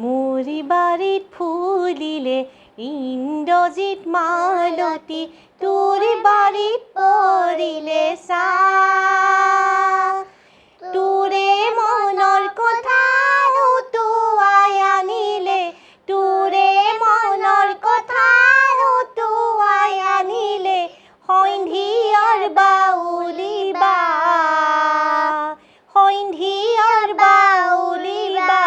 মোরি বাড়িত ফুলিলে ইন্দ্রজিৎ মালতী, তোর বাড়িত পৰিলে ছাঁ। তোৰে মনৰ কথা নুতুৱাই আনিলে, তোৰে মনৰ কথা নুতুৱাই আনিলে, সন্ধিয়াৰ বাউলি বা, সন্ধিয়াৰ বাউলি বা।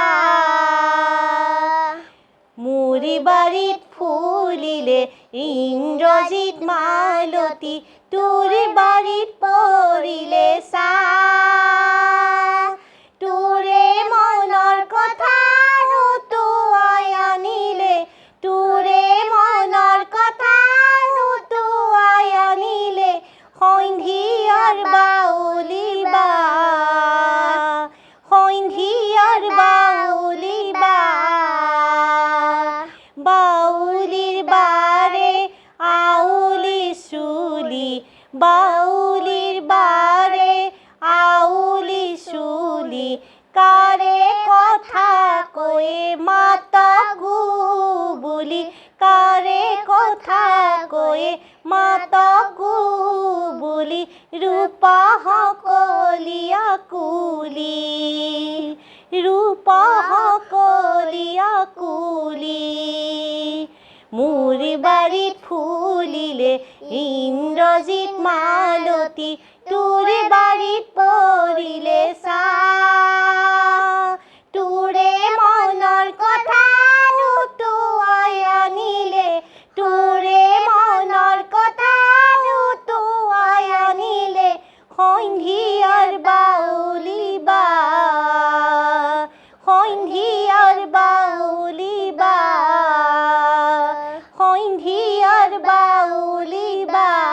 মোৰি বাৰীত ফুলিলে ইন্দ্ৰজিৎ মালতী, তোৰ বাৰীত পৰিলে ছাঁ। তোৰে মনৰ কথা নুতুৱাই আনিলে, তোৰে মনৰ কথা নুতুৱাই আনিলে, সন্ধিয়াৰ বাউলি বা, সন্ধিয়াৰ বাউলি বা। বাউলিৰ বাৰে আউলি চুলি, বাউলিৰ বাৰে আউলি চুলি, কাৰে কথা কয়ে মাতকো বুলি, কাৰে কথা কয়ে মাতকো বুলি, ৰূপা সকলীয়া কুলি, ৰূপা সকলীয়া কুলি। মোৰ বাৰীত ফুলিলে ইন্দ্ৰজিৎ মালতী, তোৰ বাৰীত পৰিলে ছাঁ। তোৰে মনৰ কথা নুতুৱাই আনিলে, তোৰে মনৰ কথা নুতুৱাই আনিলে, সন্ধিয়াৰ বাউলি বা, সন্ধিয়াৰ বাউলি বা, সন্ধিয়াৰ বাউলি বা।